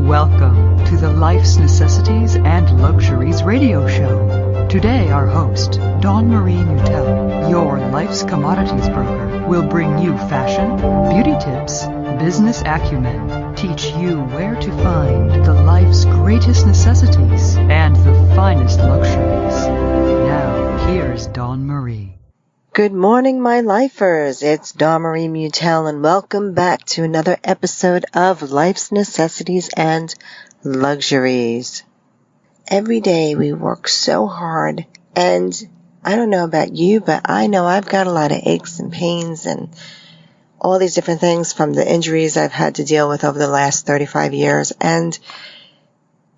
Welcome to the Life's Necessities and Luxuries radio show. Today our host, Dawn Marie Mutel, your life's commodities broker, will bring you fashion, beauty tips, business acumen, teach you where to find the life's greatest necessities and the finest luxuries. Now, here's Dawn Marie. Good morning, my lifers. It's Dawn Marie Mutel, and welcome back to another episode of Life's Necessities and Luxuries. Every day we work so hard, and I don't know about you, but I know I've got a lot of aches and pains and all these different things from the injuries I've had to deal with over the last 35 years, and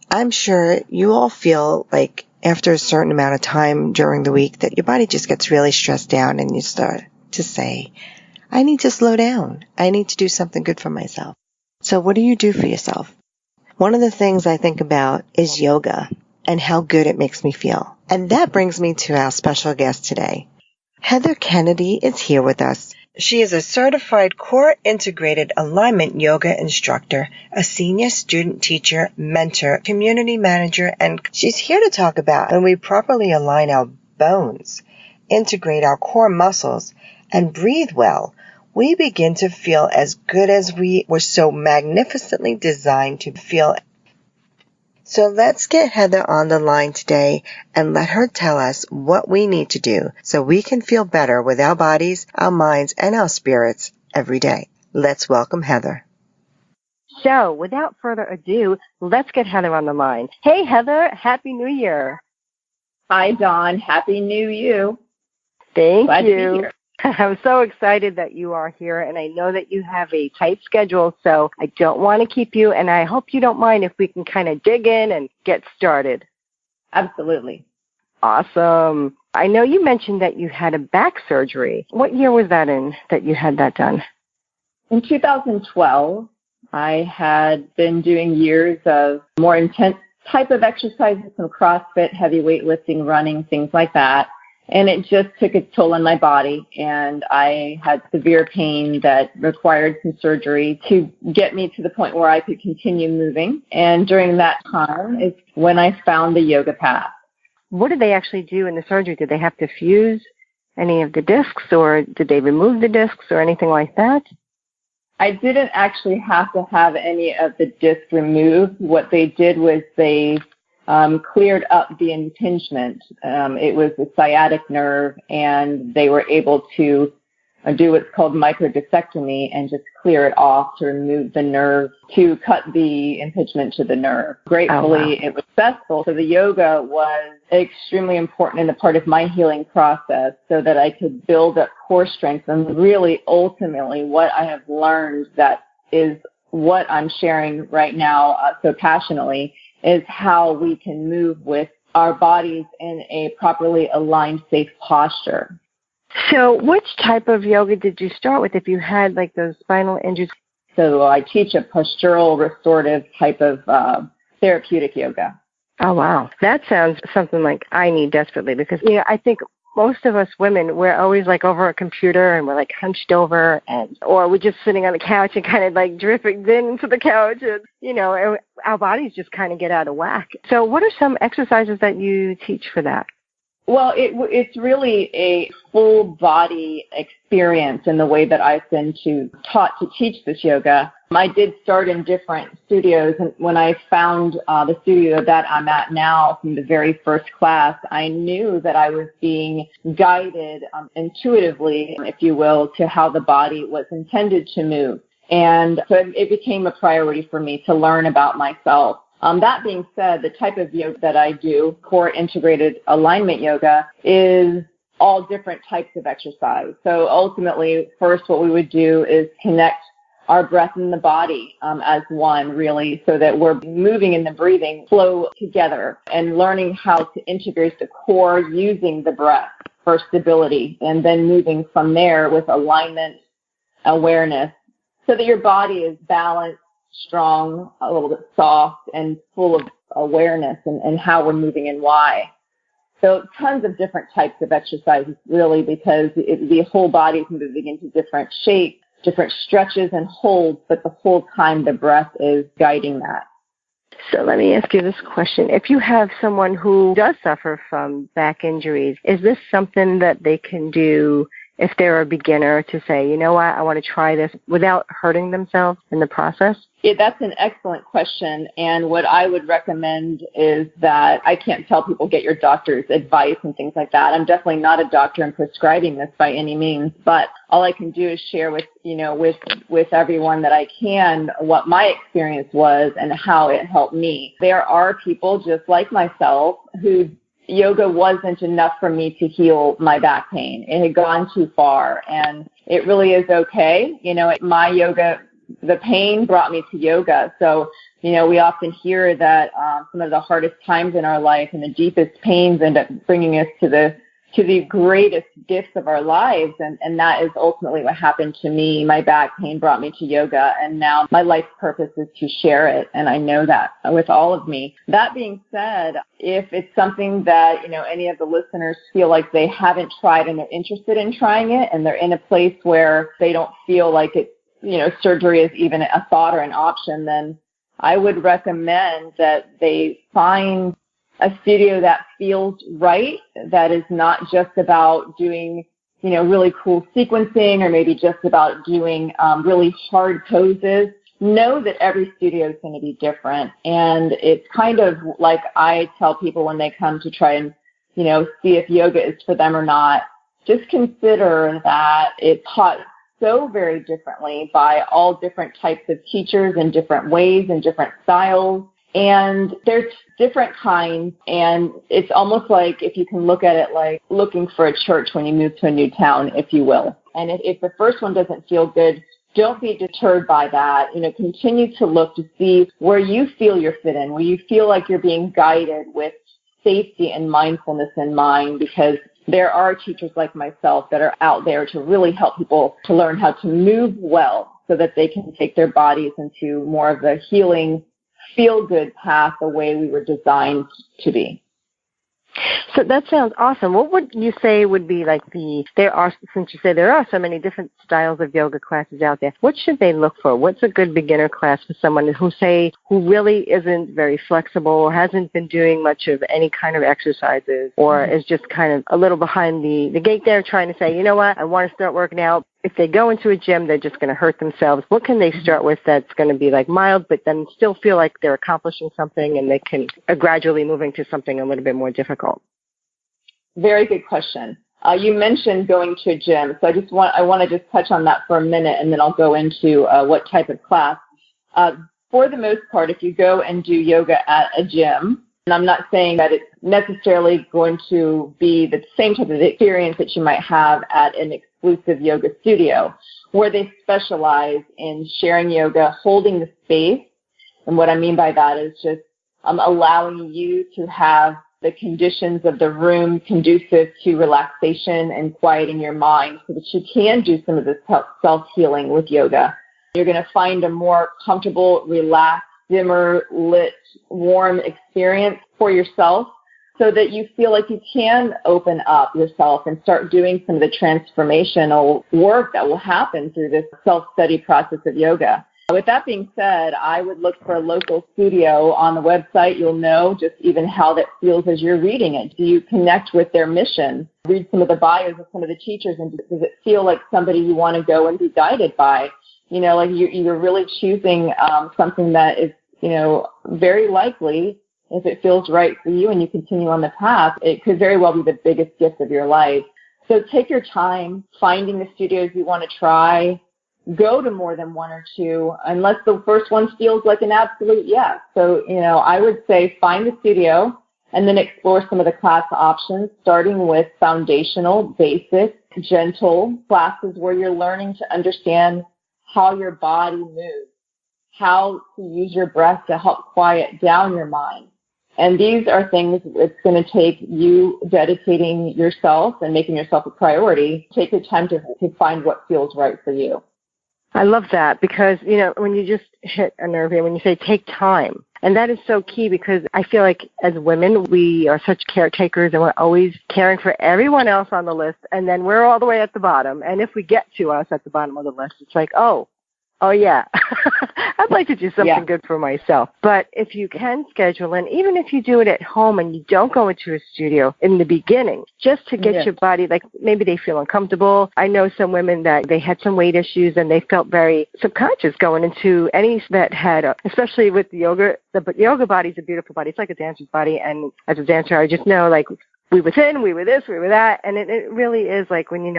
I'm sure you all feel like after a certain amount of time during the week that your body just gets really stressed down and you start to say, I need to slow down. I need to do something good for myself. So what do you do for yourself? One of the things I think about is yoga and how good it makes me feel. And that brings me to our special guest today. Heather Kennedy is here with us. She is a certified core integrated alignment yoga instructor, a senior student teacher, mentor, community manager, and she's here to talk about when we properly align our bones, integrate our core muscles, and breathe well, we begin to feel as good as we were so magnificently designed to feel. So let's get Heather on the line today and let her tell us what we need to do so we can feel better with our bodies, our minds, and our spirits every day. Let's welcome Heather. So, without further ado, let's get Heather on the line. Hey, Heather, Happy New Year. Hi, Dawn. Happy New You. Thank Glad you. To be here. I'm so excited that you are here, and I know that you have a tight schedule, so I don't want to keep you, and I hope you don't mind if we can kind of dig in and get started. Absolutely. Awesome. I know you mentioned that you had a back surgery. What year was that in that you had that done? In 2012, I had been doing years of more intense type of exercises, some CrossFit, heavy weightlifting, running, things like that. And it just took its toll on my body, and I had severe pain that required some surgery to get me to the point where I could continue moving. And during that time is when I found the yoga path. What did they actually do in the surgery? Did they have to fuse any of the discs, or did they remove the discs or anything like that? I didn't actually have to have any of the discs removed. What they did was they cleared up the impingement. It was the sciatic nerve, and they were able to do what's called microdiscectomy and just clear it off to remove the nerve, to cut the impingement to the nerve. Gratefully, It was successful. So the yoga was extremely important in a part of my healing process so that I could build up core strength. And really, ultimately, what I have learned that is what I'm sharing right now so passionately is how we can move with our bodies in a properly aligned, safe posture. So which type of yoga did you start with if you had like those spinal injuries? So I teach a postural restorative type of therapeutic yoga. Oh, wow. That sounds something like I need desperately because, I think most of us women, we're always like over a computer and we're like hunched over or we're just sitting on the couch and kind of like drifting into the couch and, our bodies just kind of get out of whack. So what are some exercises that you teach for that? Well, it's really a full body experience in the way that I've been taught to teach this yoga. I did start in different studios, and when I found the studio that I'm at now from the very first class, I knew that I was being guided intuitively, if you will, to how the body was intended to move. And so it became a priority for me to learn about myself. That being said, the type of yoga that I do, core integrated alignment yoga, is all different types of exercise. So ultimately, first what we would do is connect our breath and the body as one, really, so that we're moving and the breathing flow together and learning how to integrate the core using the breath for stability, and then moving from there with alignment, awareness, so that your body is balanced, strong, a little bit soft, and full of awareness and how we're moving and why. So tons of different types of exercises, really, because the whole body is moving into different shapes, different stretches and holds, but the whole time the breath is guiding that. So let me ask you this question. If you have someone who does suffer from back injuries, is this something that they can do if they're a beginner to say, you know what, I want to try this without hurting themselves in the process? Yeah, that's an excellent question. And what I would recommend is that I can't tell people get your doctor's advice and things like that. I'm definitely not a doctor in prescribing this by any means, but all I can do is share with everyone that I can what my experience was and how it helped me. There are people just like myself who yoga wasn't enough for me to heal my back pain. It had gone too far, and it really is okay. My yoga, the pain brought me to yoga. So, we often hear that some of the hardest times in our life and the deepest pains end up bringing us to the greatest gifts of our lives. And that is ultimately what happened to me. My back pain brought me to yoga, and now my life's purpose is to share it. And I know that with all of me. That being said, if it's something that, any of the listeners feel like they haven't tried and they're interested in trying it, and they're in a place where they don't feel like it's, surgery is even a thought or an option, then I would recommend that they find a studio that feels right, that is not just about doing, really cool sequencing or maybe just about doing really hard poses. Know that every studio is going to be different. And it's kind of like I tell people when they come to try and, see if yoga is for them or not, just consider that it's taught so very differently by all different types of teachers in different ways and different styles. And there's different kinds, and it's almost like if you can look at it like looking for a church when you move to a new town, if you will. And if the first one doesn't feel good, don't be deterred by that. Continue to look to see where you feel you're fit in, where you feel like you're being guided with safety and mindfulness in mind, because there are teachers like myself that are out there to really help people to learn how to move well so that they can take their bodies into more of the healing, feel-good path the way we were designed to be. So that sounds awesome. What would you say would be like since you say there are so many different styles of yoga classes out there, what should they look for? What's a good beginner class for someone who really isn't very flexible or hasn't been doing much of any kind of exercises, or is just kind of a little behind the gate there trying to say, you know what, I want to start working out. If they go into a gym, they're just going to hurt themselves. What can they start with that's going to be like mild, but then still feel like they're accomplishing something and they can gradually move into something a little bit more difficult? Very good question. You mentioned going to a gym, so I want to just touch on that for a minute, and then I'll go into what type of class. For the most part, if you go and do yoga at a gym, and I'm not saying that it's necessarily going to be the same type of experience that you might have at an exclusive yoga studio, where they specialize in sharing yoga, holding the space. And what I mean by that is just allowing you to have the conditions of the room conducive to relaxation and quieting your mind so that you can do some of this self-healing with yoga. You're going to find a more comfortable, relaxed, dimmer lit, warm experience for yourself so that you feel like you can open up yourself and start doing some of the transformational work that will happen through this self-study process of yoga. With that being said, I would look for a local studio on the website. You'll know just even how that feels as you're reading it. Do you connect with their mission? Read some of the bios of some of the teachers, and does it feel like somebody you want to go and be guided by? Like you're really choosing something that is, very likely, if it feels right for you and you continue on the path, it could very well be the biggest gift of your life. So take your time finding the studios you want to try. Go to more than one or two, unless the first one feels like an absolute yes. So, I would say find a studio and then explore some of the class options, starting with foundational, basic, gentle classes where you're learning to understand how your body moves, how to use your breath to help quiet down your mind. And these are things it's going to take you dedicating yourself and making yourself a priority. Take your time to find what feels right for you. I love that because, when you just hit a nerve here, when you say take time, and that is so key because I feel like as women, we are such caretakers and we're always caring for everyone else on the list, and then we're all the way at the bottom. And if we get to us at the bottom of the list, it's like, oh, Oh, yeah. I'd like to do something good for myself. But if you can schedule, and even if you do it at home and you don't go into a studio in the beginning, just to get your body, like maybe they feel uncomfortable. I know some women that they had some weight issues and they felt very subconscious going into any that had, especially with the yoga. The yoga body is a beautiful body. It's like a dancer's body. And as a dancer, I just know, like, we were thin, we were this, we were that, and it really is like when you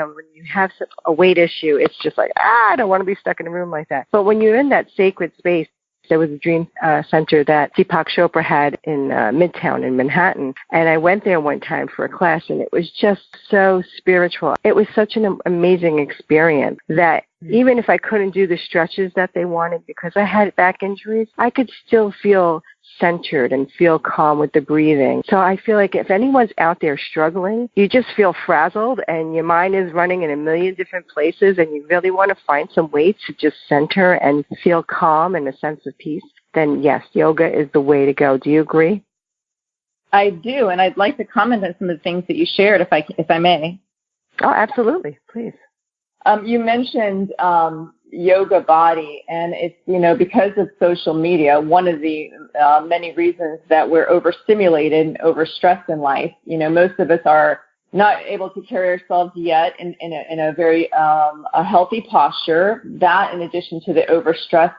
have a weight issue, it's just like, I don't want to be stuck in a room like that. But when you're in that sacred space, there was a dream center that Deepak Chopra had in Midtown in Manhattan, and I went there one time for a class, and it was just so spiritual. It was such an amazing experience that even if I couldn't do the stretches that they wanted because I had back injuries, I could still feel centered and feel calm with the breathing. So I feel like if anyone's out there struggling, you just feel frazzled and your mind is running in a million different places and you really want to find some way to just center and feel calm and a sense of peace, then yes, yoga is the way to go. Do you agree? I do, and I'd like to comment on some of the things that you shared, if I may. Oh, absolutely. Please. You mentioned yoga body, and it's, because of social media, one of the many reasons that we're overstimulated and overstressed in life. Most of us are not able to carry ourselves yet in a very a healthy posture. That, in addition to the overstressed,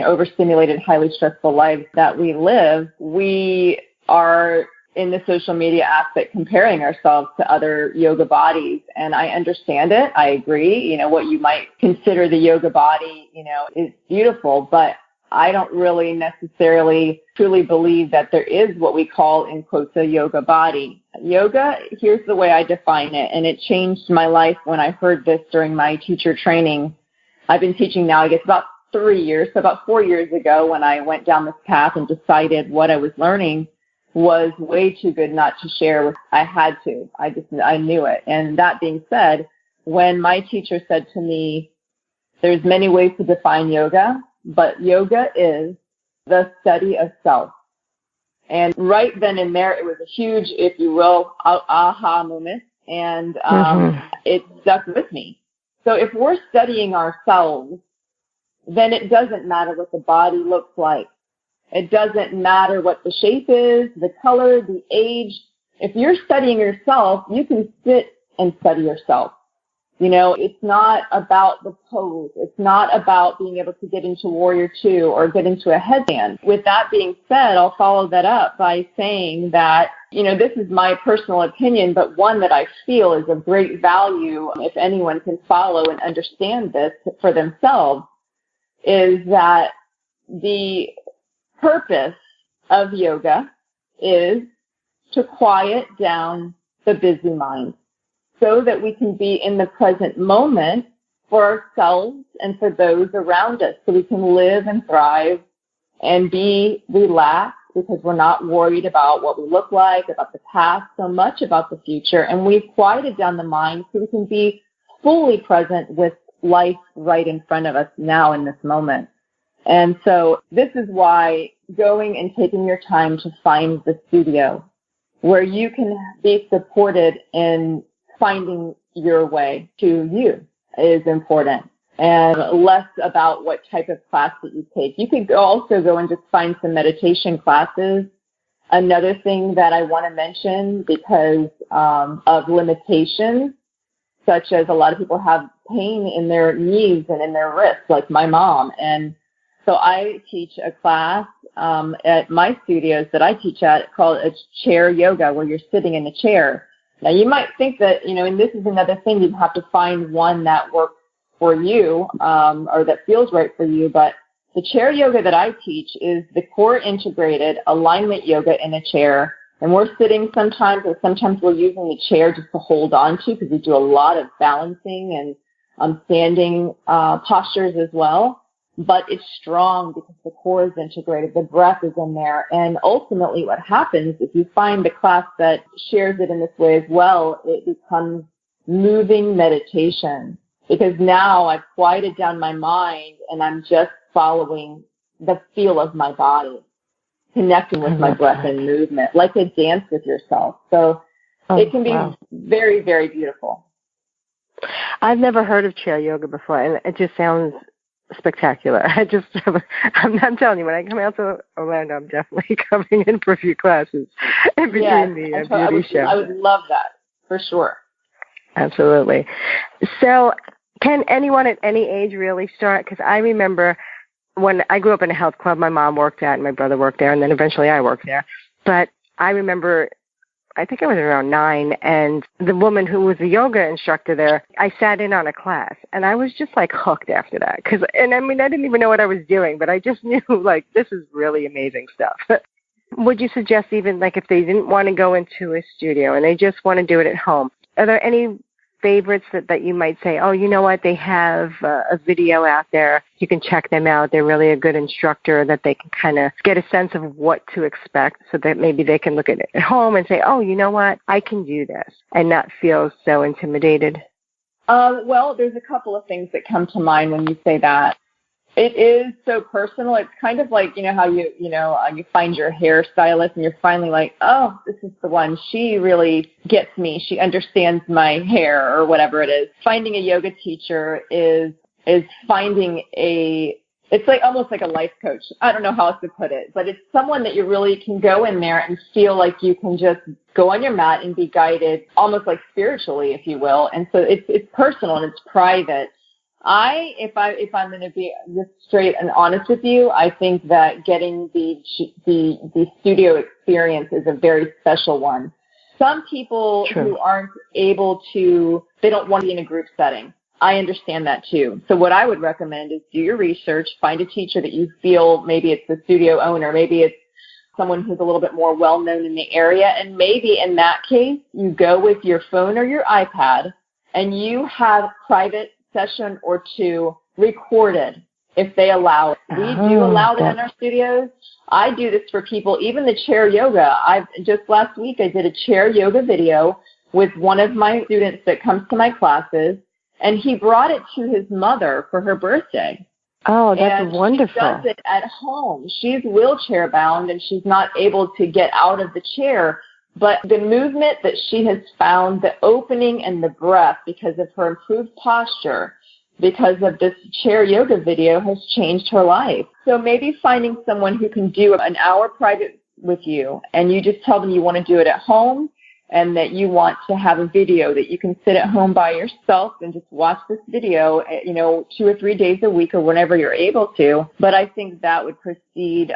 overstimulated, highly stressful lives that we live, we are in the social media aspect comparing ourselves to other yoga bodies. And I understand it. I agree. What you might consider the yoga body, is beautiful, but I don't really necessarily truly believe that there is what we call, in quotes, a yoga body. Yoga, here's the way I define it, and it changed my life when I heard this during my teacher training. I've been teaching now, I guess, about 3 years. So about 4 years ago, when I went down this path and decided what I was learning was way too good not to share. I had to. I knew it. And that being said, when my teacher said to me, there's many ways to define yoga, but yoga is the study of self. And right then and there, it was a huge, if you will, aha moment. And it stuck with me. So if we're studying ourselves, then it doesn't matter what the body looks like. It doesn't matter what the shape is, the color, the age. If you're studying yourself, you can sit and study yourself. It's not about the pose. It's not about being able to get into Warrior 2 or get into a headstand. With that being said, I'll follow that up by saying that, this is my personal opinion, but one that I feel is of great value if anyone can follow and understand this for themselves, is that the purpose of yoga is to quiet down the busy mind so that we can be in the present moment for ourselves and for those around us, so we can live and thrive and be relaxed because we're not worried about what we look like, about the past, so much about the future. And we've quieted down the mind so we can be fully present with life right in front of us now in this moment. And so this is why going and taking your time to find the studio where you can be supported in finding your way to you is important, and less about what type of class that you take. You could also go and just find some meditation classes. Another thing that I want to mention, because of limitations, such as a lot of people have pain in their knees and in their wrists, like my mom. And so I teach a class at my studios that I teach at called a chair yoga, where you're sitting in a chair. Now, you might think that, and this is another thing, you have to find one that works for you or that feels right for you. But the chair yoga that I teach is the core integrated alignment yoga in a chair. And we're sitting sometimes, or sometimes we're using the chair just to hold on to, because we do a lot of balancing and standing postures as well. But it's strong because the core is integrated, the breath is in there. And ultimately what happens, if you find a class that shares it in this way as well, it becomes moving meditation. Because now I've quieted down my mind and I'm just following the feel of my body, connecting with my breath and movement, like a dance with yourself. So it can be very, very beautiful. I've never heard of chair yoga before, and it just sounds spectacular. I'm telling you, when I come out to Orlando, I'm definitely coming in for a few classes in between the beauty show. I would love that, for sure. Absolutely. So can anyone at any age really start? Because I remember when I grew up in a health club, my mom worked at and my brother worked there, and then eventually I worked there. But I remember, I think I was around 9, and the woman who was the yoga instructor there, I sat in on a class, and I was just like hooked after that. And I mean, I didn't even know what I was doing, but I just knew like this is really amazing stuff. Would you suggest even like if they didn't want to go into a studio and they just want to do it at home, are there any favorites that you might say, oh, you know what, they have a video out there, you can check them out, they're really a good instructor, that they can kind of get a sense of what to expect so that maybe they can look at it at home and say, oh, you know what, I can do this, and not feel so intimidated? Well, there's a couple of things that come to mind when you say that. It is so personal. It's kind of like, how you find your hairstylist and you're finally like, oh, this is the one. She really gets me. She understands my hair or whatever it is. Finding a yoga teacher is finding it's like almost like a life coach. I don't know how else to put it, but it's someone that you really can go in there and feel like you can just go on your mat and be guided almost like spiritually, if you will. And so it's personal and it's private. If I'm going to be just straight and honest with you, I think that getting the studio experience is a very special one. Some people who aren't able to, they don't want to be in a group setting. I understand that too. So what I would recommend is do your research, find a teacher that you feel, maybe it's the studio owner, maybe it's someone who's a little bit more well-known in the area, and maybe in that case, you go with your phone or your iPad and you have private session or 2 recorded if they allow it. We do allow that in our studios. I do this for people, even the chair yoga. Just last week I did a chair yoga video with one of my students that comes to my classes, and he brought it to his mother for her birthday. Oh, that's wonderful. She does it at home. She's wheelchair bound and she's not able to get out of the chair. But the movement that she has found, the opening and the breath, because of her improved posture, because of this chair yoga video, has changed her life. So maybe finding someone who can do an hour private with you, and you just tell them you want to do it at home and that you want to have a video that you can sit at home by yourself and just watch this video, 2 or 3 days a week or whenever you're able to. But I think that would precede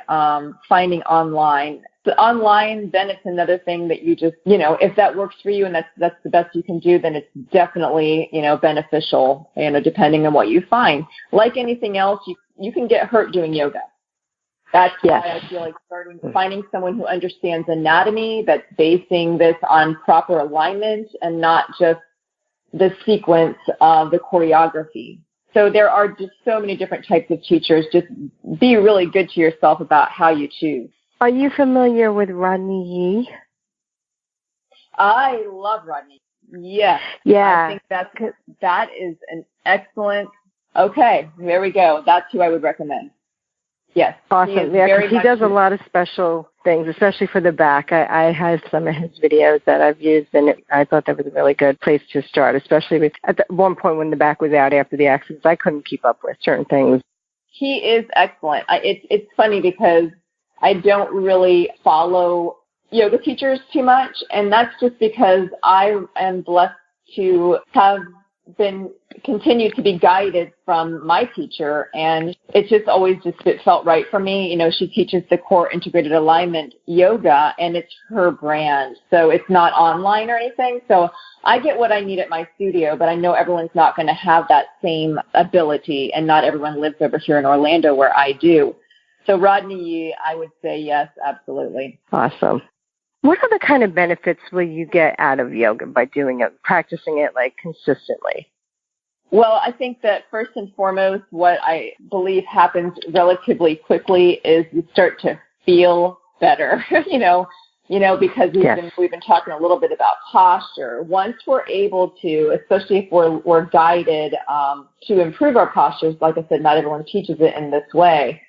finding online. The online, then it's another thing that you just, if that works for you and that's the best you can do, then it's definitely, beneficial, depending on what you find. Like anything else, you can get hurt doing yoga. That's why I feel like finding someone who understands anatomy, that's basing this on proper alignment and not just the sequence of the choreography. So there are just so many different types of teachers. Just be really good to yourself about how you choose. Are you familiar with Rodney Yee? I love Rodney. Yes. Yeah. I think that is an excellent. Okay, there we go. That's who I would recommend. Yes. Awesome. Yeah, because he does a lot of special things, especially for the back. I have some of his videos that I've used, and I thought that was a really good place to start, especially at one point when the back was out after the accidents. I couldn't keep up with certain things. He is excellent. It's funny because I don't really follow yoga teachers too much, and that's just because I am blessed to have been continued to be guided from my teacher, and it just always it felt right for me. She teaches the core integrated alignment yoga, and it's her brand, so it's not online or anything. So I get what I need at my studio, but I know everyone's not going to have that same ability, and not everyone lives over here in Orlando where I do. So Rodney, I would say yes, absolutely. Awesome. What other kind of benefits will you get out of yoga by doing it, practicing it like consistently? Well, I think that first and foremost, what I believe happens relatively quickly is you start to feel better, because we've been talking a little bit about posture. Once we're able to, especially if we're guided to improve our postures, like I said, not everyone teaches it in this way.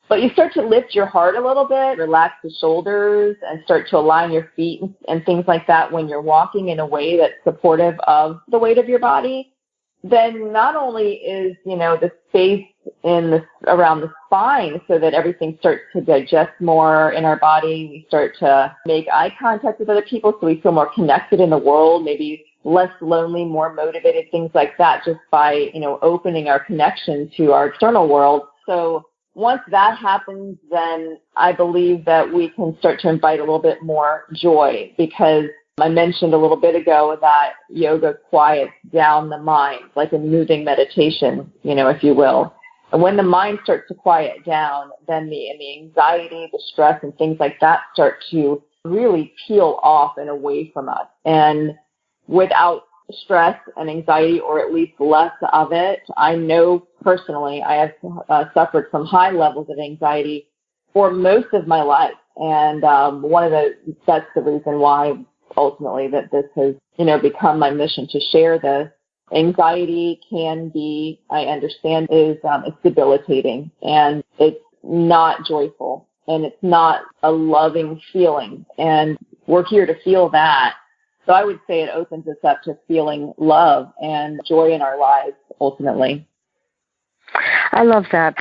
But you start to lift your heart a little bit, relax the shoulders, and start to align your feet and things like that when you're walking in a way that's supportive of the weight of your body. Then not only is, the space around the spine so that everything starts to digest more in our body. We start to make eye contact with other people so we feel more connected in the world, maybe less lonely, more motivated, things like that, just by, opening our connection to our external world. So once that happens, then I believe that we can start to invite a little bit more joy, because I mentioned a little bit ago that yoga quiets down the mind, like a moving meditation, if you will. And when the mind starts to quiet down, then the anxiety, the stress, and things like that start to really peel off and away from us. And without stress and anxiety, or at least less of it, I know personally I have suffered from high levels of anxiety for most of my life. And that's the reason why ultimately that this has, become my mission to share this. Anxiety can be, I understand, is it's debilitating, and it's not joyful, and it's not a loving feeling. And we're here to feel that. So I would say it opens us up to feeling love and joy in our lives, ultimately. I love that.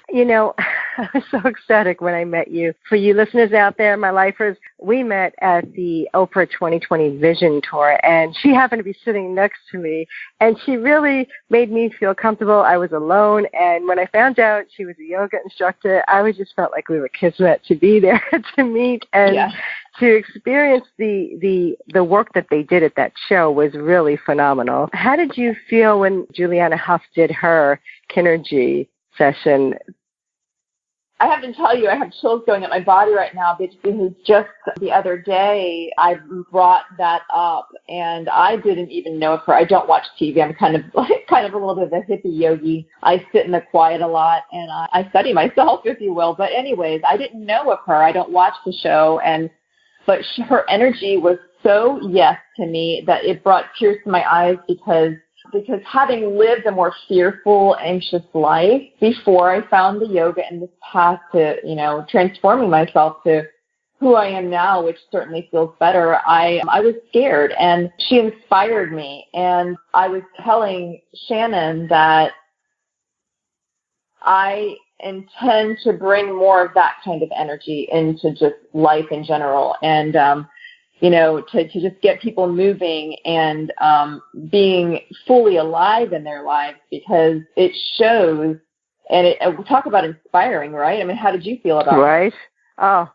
I was so ecstatic when I met you. For you listeners out there, my lifers, we met at the Oprah 2020 Vision Tour, and she happened to be sitting next to me, and she really made me feel comfortable. I was alone, and when I found out she was a yoga instructor, I just felt like we were kismet to be there, to meet, and to experience the work that they did at that show was really phenomenal. How did you feel when Juliana Hough did her Kinergy session? I have to tell you, I have chills going up my body right now, because just the other day I brought that up, and I didn't even know of her. I don't watch TV. I'm kind of a little bit of a hippie yogi. I sit in the quiet a lot, and I study myself, if you will. But anyways, I didn't know of her. I don't watch the show, but her energy was so yes to me that it brought tears to my eyes, because having lived a more fearful, anxious life before I found the yoga and this path to, transforming myself to who I am now, which certainly feels better, I was scared, and she inspired me. And I was telling Shannon that I intend to bring more of that kind of energy into just life in general, and to just get people moving and being fully alive in their lives, because it shows, and we talk about inspiring, right? I mean, how did you feel about it? Right. Oh,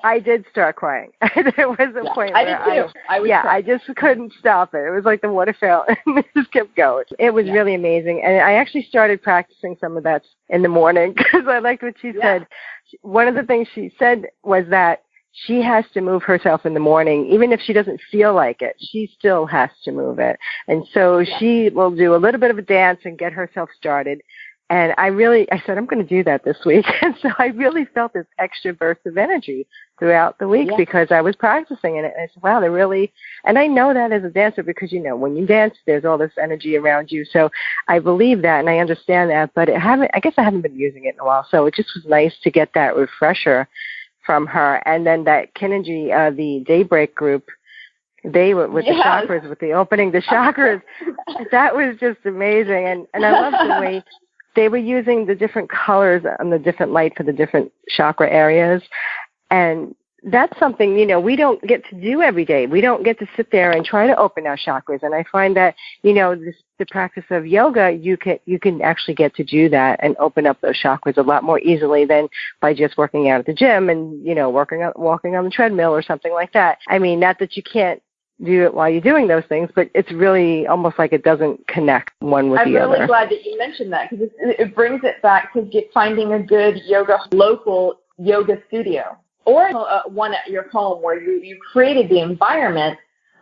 I did start crying. There was a point where I just couldn't stop it. It was like the water fell and it just kept going. It was really amazing. And I actually started practicing some of that in the morning, because I liked what she said. One of the things she said was that she has to move herself in the morning. Even if she doesn't feel like it, she still has to move it. And so she will do a little bit of a dance and get herself started. And I said, I'm going to do that this week. And so I really felt this extra burst of energy throughout the week because I was practicing it. And I said, wow, and I know that as a dancer, because, when you dance, there's all this energy around you. So I believe that and I understand that, but I guess I haven't been using it in a while. So it just was nice to get that refresher from her. And then that Kinergy, the Daybreak group, they were with the chakras, with the opening the chakras. That was just amazing. And I love the way they were using the different colors and the different light for the different chakra areas. And that's something, we don't get to do every day. We don't get to sit there and try to open our chakras. And I find that, the practice of yoga, you can actually get to do that and open up those chakras a lot more easily than by just working out at the gym and, walking on the treadmill or something like that. I mean, not that you can't do it while you're doing those things, but it's really almost like it doesn't connect one with the other. I'm really glad that you mentioned that, because it brings it back to finding a good local yoga studio, or one at your home where you created the environment,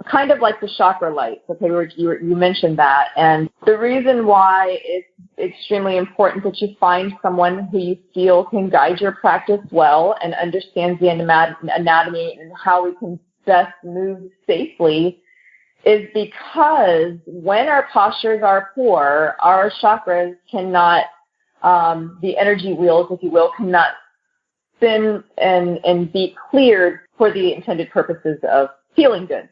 kind of like the chakra lights. Okay, you mentioned that. And the reason why it's extremely important that you find someone who you feel can guide your practice well and understands the anatomy and how we can best move safely is because when our postures are poor, our chakras cannot, the energy wheels, if you will, cannot spin and be cleared for the intended purposes of feeling good.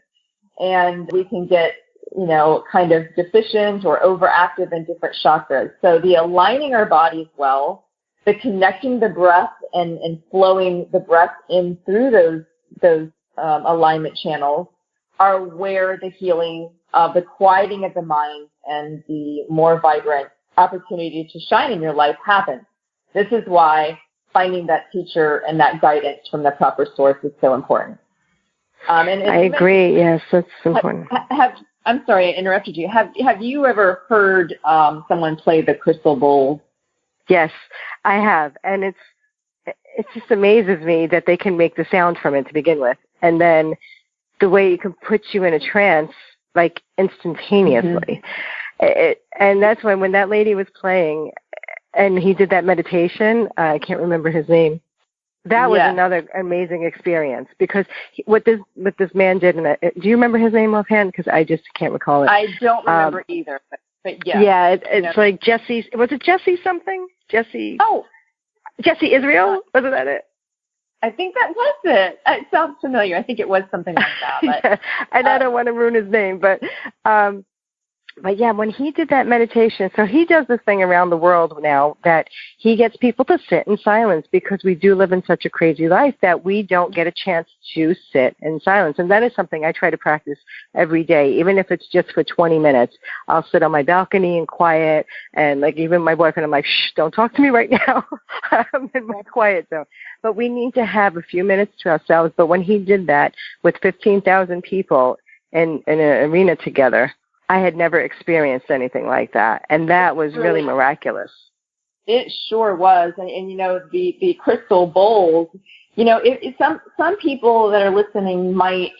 And we can get kind of deficient or overactive in different chakras. So the aligning our bodies well, the connecting the breath and flowing the breath in through those alignment channels are where the healing, the quieting of the mind and the more vibrant opportunity to shine in your life happens. This is why finding that teacher and that guidance from the proper source is so important. And I agree. Yes, that's important. I'm sorry, I interrupted you. Have you ever heard someone play the crystal bowl? Yes, I have, and it just amazes me that they can make the sound from it to begin with, and then the way it can put you in a trance like instantaneously. Mm-hmm. And that's when that lady was playing, and he did that meditation. I can't remember his name. That was another amazing experience because what this man did. Do you remember his name offhand? Because I just can't recall it. I don't remember either. But yeah. Yeah, it's like Jesse. Was it Jesse something? Jesse. Oh, Jesse Israel. Wasn't that it? I think that was it. It sounds familiar. I think it was something like that. But, yeah, and I don't want to ruin his name, but yeah, when he did that meditation, so he does this thing around the world now that he gets people to sit in silence because we do live in such a crazy life that we don't get a chance to sit in silence. And that is something I try to practice every day, even if it's just for 20 minutes. I'll sit on my balcony and quiet, and like even my boyfriend, I'm like, shh, don't talk to me right now. I'm in my quiet zone. But we need to have a few minutes to ourselves. But when he did that with 15,000 people in an arena together, I had never experienced anything like that, and that was really miraculous. It sure was, and the crystal bowls. Some people that are listening might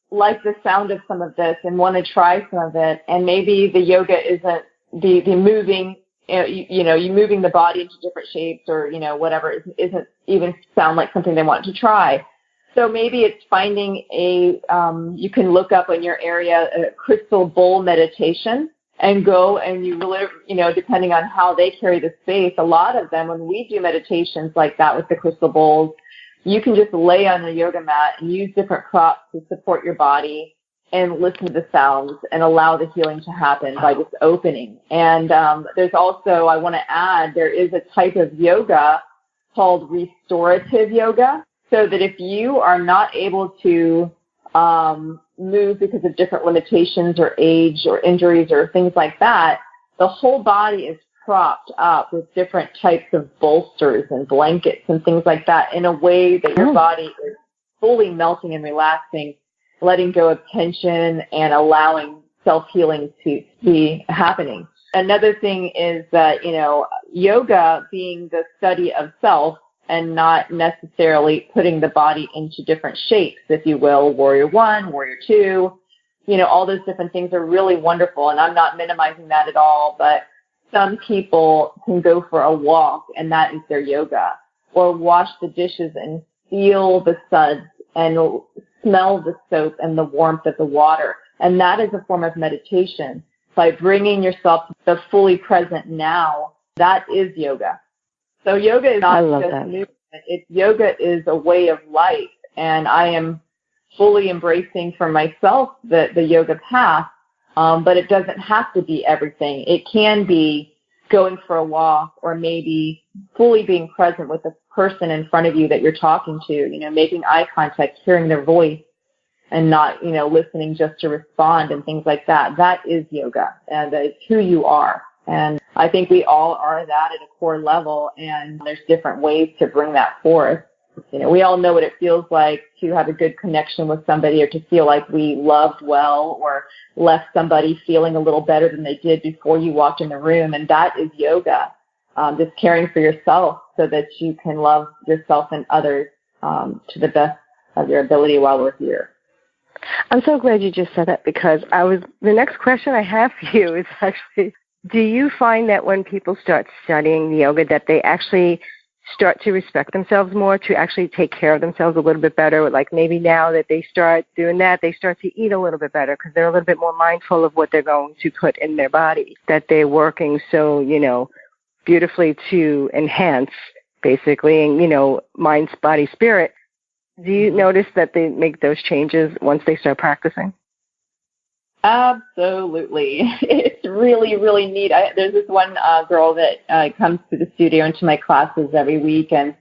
like the sound of some of this and want to try some of it, and maybe the yoga isn't the moving. You moving the body into different shapes or whatever isn't even sound like something they want to try. So maybe it's finding you can look up in your area a crystal bowl meditation and go and you really, depending on how they carry the space, a lot of them, when we do meditations like that with the crystal bowls, you can just lay on the yoga mat and use different props to support your body and listen to the sounds and allow the healing to happen by just opening. And there's also, I want to add, there is a type of yoga called restorative yoga. So that if you are not able to move because of different limitations or age or injuries or things like that, the whole body is propped up with different types of bolsters and blankets and things like that in a way that your body is fully melting and relaxing, letting go of tension and allowing self-healing to be happening. Another thing is that, yoga being the study of self, and not necessarily putting the body into different shapes, if you will, warrior one, warrior two, all those different things are really wonderful. And I'm not minimizing that at all, but some people can go for a walk and that is their yoga, or wash the dishes and feel the suds and smell the soap and the warmth of the water. And that is a form of meditation. By bringing yourself to the fully present now, that is yoga. So yoga is not just movement. Yoga is a way of life, and I am fully embracing for myself the yoga path, but it doesn't have to be everything. It can be going for a walk or maybe fully being present with the person in front of you that you're talking to, making eye contact, hearing their voice, and not, listening just to respond and things like that. That is yoga, and it's who you are. And I think we all are that at a core level, and there's different ways to bring that forth. We all know what it feels like to have a good connection with somebody or to feel like we loved well or left somebody feeling a little better than they did before you walked in the room, and that is yoga, just caring for yourself so that you can love yourself and others to the best of your ability while we're here. I'm so glad you just said that because the next question I have for you is actually, do you find that when people start studying yoga that they actually start to respect themselves more, to actually take care of themselves a little bit better? Like maybe now that they start doing that, they start to eat a little bit better because they're a little bit more mindful of what they're going to put in their body, that they're working so, beautifully to enhance basically, and, mind, body, spirit. Do you notice that they make those changes once they start practicing? Absolutely. It's really, really neat. There's this one girl that comes to the studio into my classes every week. And,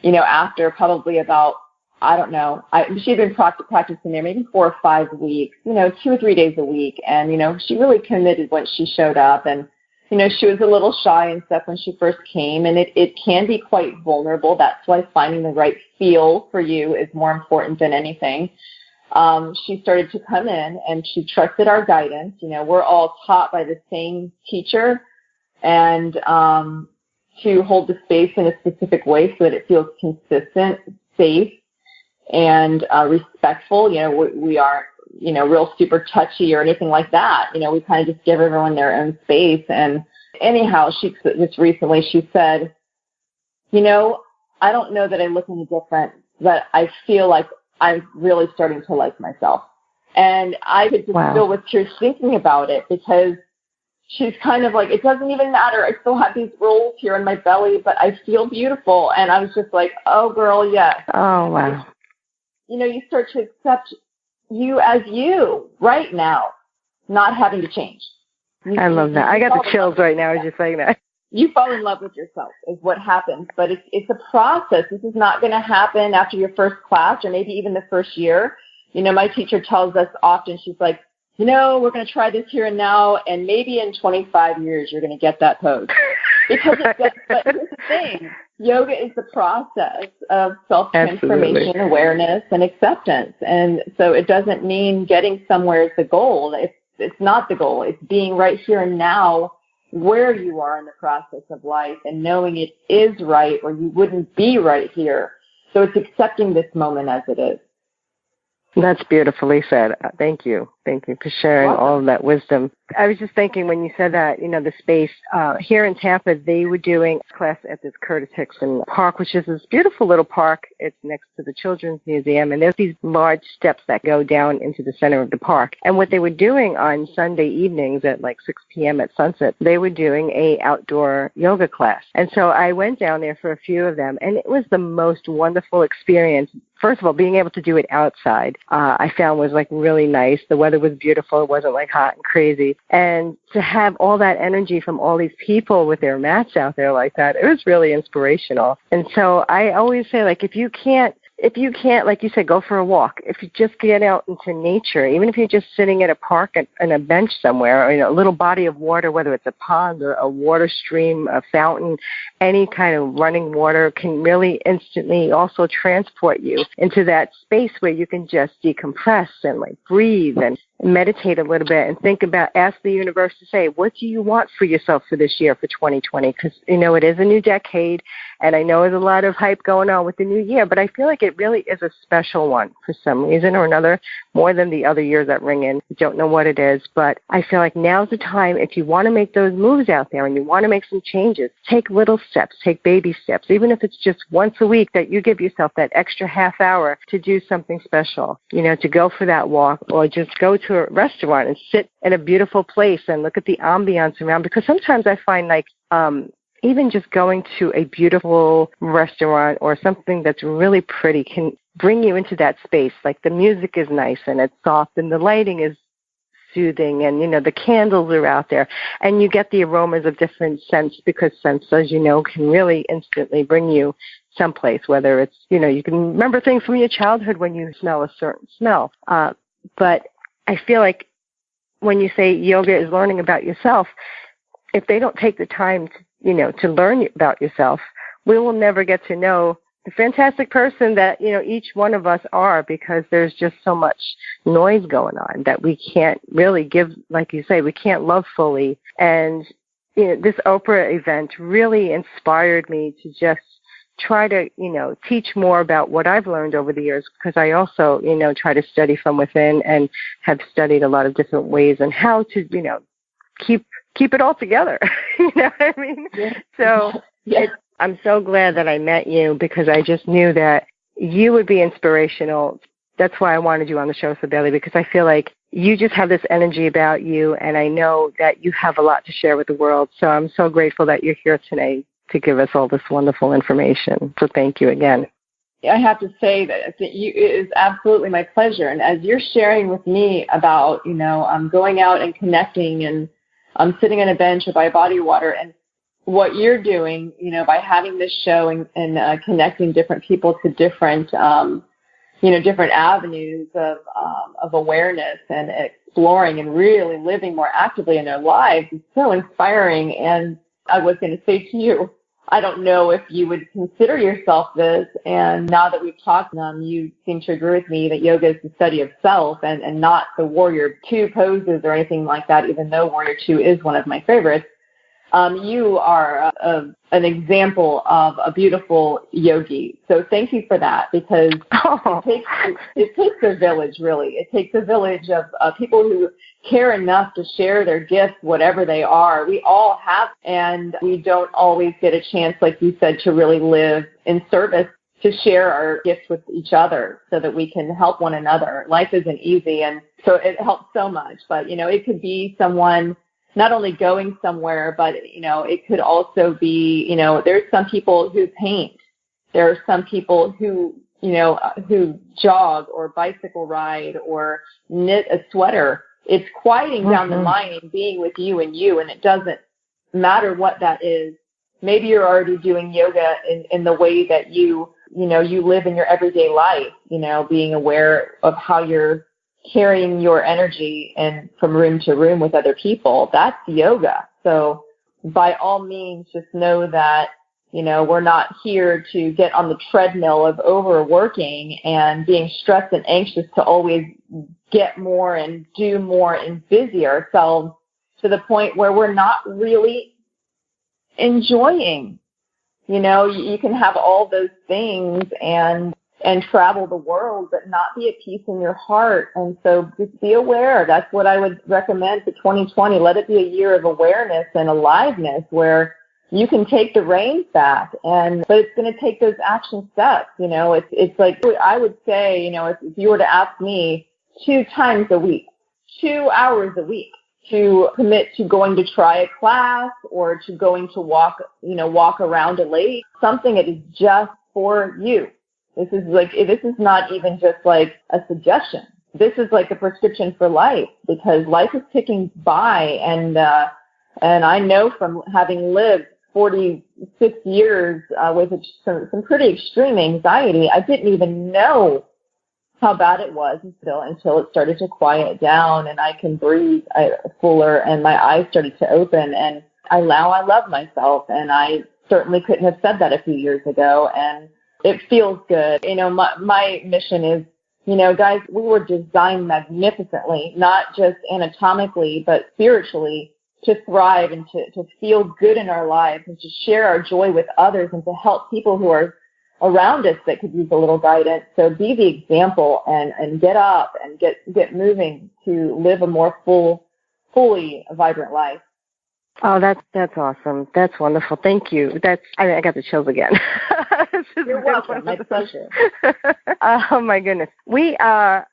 after probably about, I don't know, she'd been practicing there maybe 4 or 5 weeks, 2 or 3 days a week. And, she really committed when she showed up. And, she was a little shy and stuff when she first came. And it can be quite vulnerable. That's why finding the right feel for you is more important than anything. She started to come in and she trusted our guidance. We're all taught by the same teacher and to hold the space in a specific way so that it feels consistent, safe, and respectful. We aren't, real super touchy or anything like that. We kind of just give everyone their own space. And anyhow, just recently she said, I don't know that I look any different, but I feel like I'm really starting to like myself. And I could just feel what she was thinking about it, because she's kind of like, it doesn't even matter. I still have these rolls here in my belly, but I feel beautiful. And I was just like, oh, girl, yes. Oh, wow. You start to accept you as you right now, not having to change. I love that. I got the chills right now as you're saying that. You fall in love with yourself is what happens, but it's a process. This is not going to happen after your first class or maybe even the first year. My teacher tells us often, she's like, we're going to try this here and now, and maybe in 25 years you're going to get that pose. Because but here's the thing, yoga is the process of self-transformation, Absolutely. Awareness, and acceptance. And so it doesn't mean getting somewhere is the goal. It's not the goal. It's being right here and now, where you are in the process of life, and knowing it is right or you wouldn't be right here. So it's accepting this moment as it is. That's beautifully said. Thank you. Thank you for sharing all of that wisdom. I was just thinking when you said that, the space here in Tampa, they were doing a class at this Curtis Hickson Park, which is this beautiful little park. It's next to the Children's Museum, and there's these large steps that go down into the center of the park. And what they were doing on Sunday evenings at like 6 p.m. at sunset, they were doing a outdoor yoga class. And so I went down there for a few of them, and it was the most wonderful experience. First of all, being able to do it outside, I found was like really nice. The weather was beautiful. It wasn't like hot and crazy. And to have all that energy from all these people with their mats out there like that, it was really inspirational. And so I always say, like, if you can't, like you said, go for a walk. If you just get out into nature, even if you're just sitting at a park on a bench somewhere, or a little body of water, whether it's a pond or a water stream, a fountain, any kind of running water can really instantly also transport you into that space where you can just decompress and like breathe and meditate a little bit and think about, ask the universe to say, what do you want for yourself for this year, for 2020? Because, it is a new decade, and I know there's a lot of hype going on with the new year, but I feel like it really is a special one for some reason or another, more than the other years that ring in. I don't know what it is, but I feel like now's the time, if you want to make those moves out there and you want to make some changes, take little steps, take baby steps, even if it's just once a week that you give yourself that extra half hour to do something special, to go for that walk, or just go to a restaurant and sit in a beautiful place and look at the ambiance around. Because sometimes I find like even just going to a beautiful restaurant or something that's really pretty can bring you into that space. Like the music is nice and it's soft and the lighting is soothing, and the candles are out there, and you get the aromas of different scents, because scents, as you know, can really instantly bring you someplace, whether it's, you can remember things from your childhood when you smell a certain smell. But I feel like when you say yoga is learning about yourself, if they don't take the time to learn about yourself, we will never get to know the fantastic person that, each one of us are, because there's just so much noise going on that we can't really give, like you say, we can't love fully. And this Oprah event really inspired me to just try to, teach more about what I've learned over the years, because I also, try to study from within and have studied a lot of different ways and how to, keep it all together. You know what I mean? Yeah. So I'm so glad that I met you, because I just knew that you would be inspirational. That's why I wanted you on the show so badly, because I feel like you just have this energy about you, and I know that you have a lot to share with the world. So I'm so grateful that you're here today to give us all this wonderful information. So thank you again. I have to say that it is absolutely my pleasure. And as you're sharing with me about, going out and connecting and sitting on a bench or by a body of water, and what you're doing, by having this show and connecting different people to different, different avenues of awareness and exploring and really living more actively in their lives is so inspiring. And I was going to say to you, I don't know if you would consider yourself this, and now that we've talked, you seem to agree with me that yoga is the study of self and not the Warrior 2 poses or anything like that, even though Warrior 2 is one of my favorites. You are an example of a beautiful yogi. So thank you for that, because it takes a village, really. It takes a village of people who care enough to share their gifts, whatever they are. We all have, and we don't always get a chance, like you said, to really live in service, to share our gifts with each other so that we can help one another. Life isn't easy, and so it helps so much. But, it could be someone not only going somewhere, but, it could also be, there's some people who paint. There are some people who jog or bicycle ride or knit a sweater. It's quieting down the mind and being with you, and it doesn't matter what that is. Maybe you're already doing yoga in the way that you live in your everyday life, being aware of how you're carrying your energy and from room to room with other people. That's yoga. So by all means, just know that, we're not here to get on the treadmill of overworking and being stressed and anxious to always get more and do more and busy ourselves to the point where we're not really enjoying. You can have all those things and travel the world, but not be at peace in your heart. And so just be aware. That's what I would recommend for 2020. Let it be a year of awareness and aliveness where you can take the reins back, but it's going to take those action steps. It's like, I would say, if you were to ask me 2 times a week, 2 hours a week to commit to going to try a class or to going to walk around a lake, something that is just for you. This is not even just like a suggestion. This is like a prescription for life, because life is ticking by, and I know from having lived 46 years with some pretty extreme anxiety, I didn't even know how bad it was until it started to quiet down and I can breathe fuller and my eyes started to open, and I love myself, and I certainly couldn't have said that a few years ago, and it feels good. My mission is, guys, we were designed magnificently, not just anatomically, but spiritually, to thrive and to feel good in our lives and to share our joy with others and to help people who are around us that could use a little guidance. So be the example and get up and get moving to live a more fully vibrant life. Oh, that's awesome. That's wonderful. Thank you. I got the chills again. You're welcome. My pleasure. Oh my goodness. We are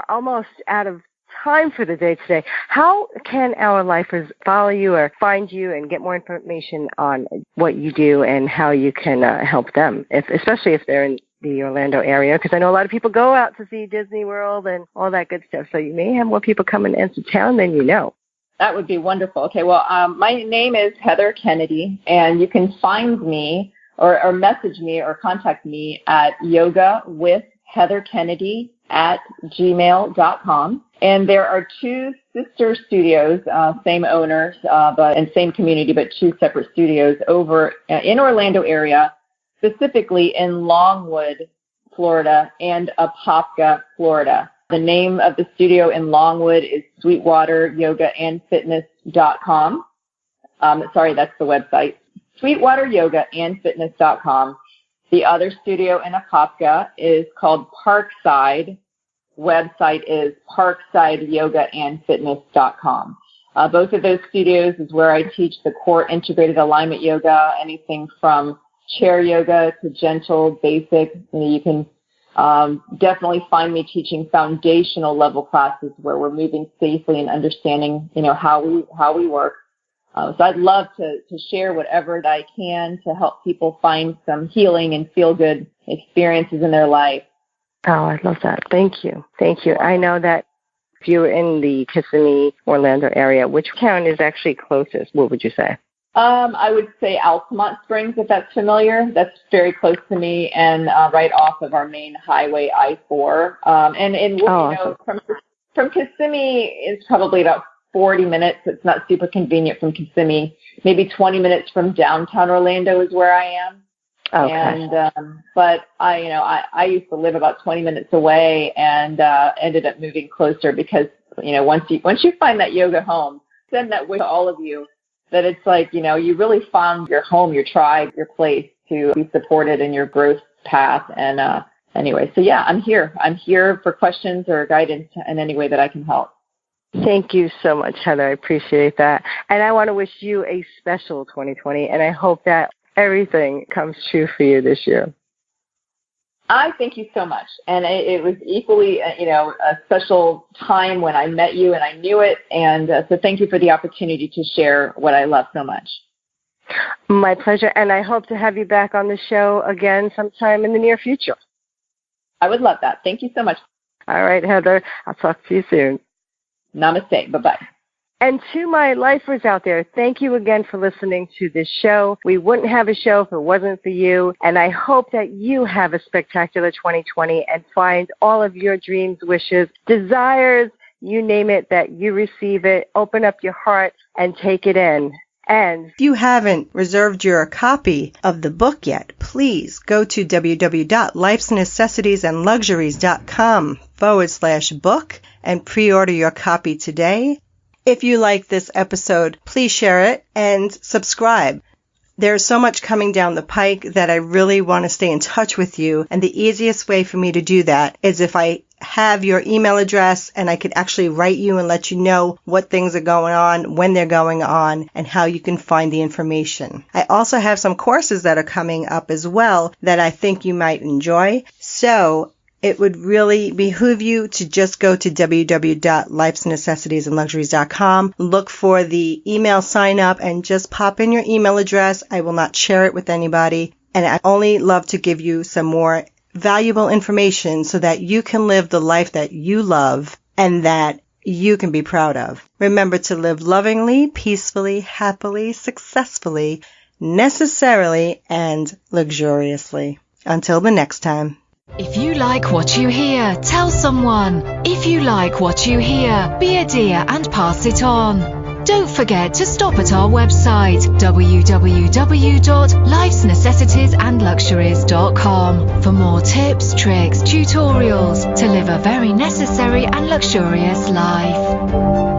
almost out of time for the day today. How can our lifers follow you or find you and get more information on what you do and how you can help them, especially if they're in the Orlando area? Because I know a lot of people go out to see Disney World and all that good stuff. So you may have more people coming into town than you know. That would be wonderful. Okay, well, my name is Heather Kennedy, and you can find me or message me or contact me at yogawithheatherkennedy@gmail.com. And there are 2 sister studios, same owners, and same community, but 2 separate studios over in Orlando area, specifically in Longwood, Florida, and Apopka, Florida. The name of the studio in Longwood is SweetwaterYogaAndFitness.com. Sorry, that's the website. SweetwaterYogaAndFitness.com. The other studio in Apopka is called Parkside. Website is ParksideYogaAndFitness.com. Both of those studios is where I teach the core integrated alignment yoga, anything from chair yoga to gentle, basic. You can definitely find me teaching foundational level classes where we're moving safely and understanding, how we work. So I'd love to share whatever I can to help people find some healing and feel good experiences in their life. Oh, I love that. Thank you. Thank you. I know that if you're in the Kissimmee, Orlando area, which town is actually closest? What would you say? I would say Altamont Springs, if that's familiar. That's very close to me and right off of our main highway, I-4. From Kissimmee is probably about 40 minutes. It's not super convenient from Kissimmee. Maybe 20 minutes from downtown Orlando is where I am. Okay. And but I used to live about 20 minutes away and ended up moving closer because once you find that yoga home, send that with all of you. That it's like, you really found your home, your tribe, your place to be supported in your growth path. And anyway, so yeah, I'm here. I'm here for questions or guidance in any way that I can help. Thank you so much, Heather. I appreciate that. And I want to wish you a special 2020, and I hope that everything comes true for you this year. I thank you so much. And it was equally, a special time when I met you and I knew it. And so thank you for the opportunity to share what I love so much. My pleasure. And I hope to have you back on the show again sometime in the near future. I would love that. Thank you so much. All right, Heather. I'll talk to you soon. Namaste. Bye-bye. And to my lifers out there, thank you again for listening to this show. We wouldn't have a show if it wasn't for you. And I hope that you have a spectacular 2020 and find all of your dreams, wishes, desires, you name it, that you receive it. Open up your heart and take it in. And if you haven't reserved your copy of the book yet, please go to www.lifesnecessitiesandluxuries.com/book and pre-order your copy today. If you like this episode, please share it and subscribe. There's so much coming down the pike that I really want to stay in touch with you. And the easiest way for me to do that is if I have your email address and I could actually write you and let you know what things are going on, when they're going on, and how you can find the information. I also have some courses that are coming up as well that I think you might enjoy. So it would really behoove you to just go to www.lifesnecessitiesandluxuries.com, look for the email sign up, and just pop in your email address. I will not share it with anybody, and I only love to give you some more valuable information so that you can live the life that you love and that you can be proud of. Remember to live lovingly, peacefully, happily, successfully, necessarily, and luxuriously. Until the next time. If you like what you hear, tell someone. If you like what you hear, be a dear and pass it on. Don't forget to stop at our website, www.lifesnecessitiesandluxuries.com, for more tips, tricks, tutorials to live a very necessary and luxurious life.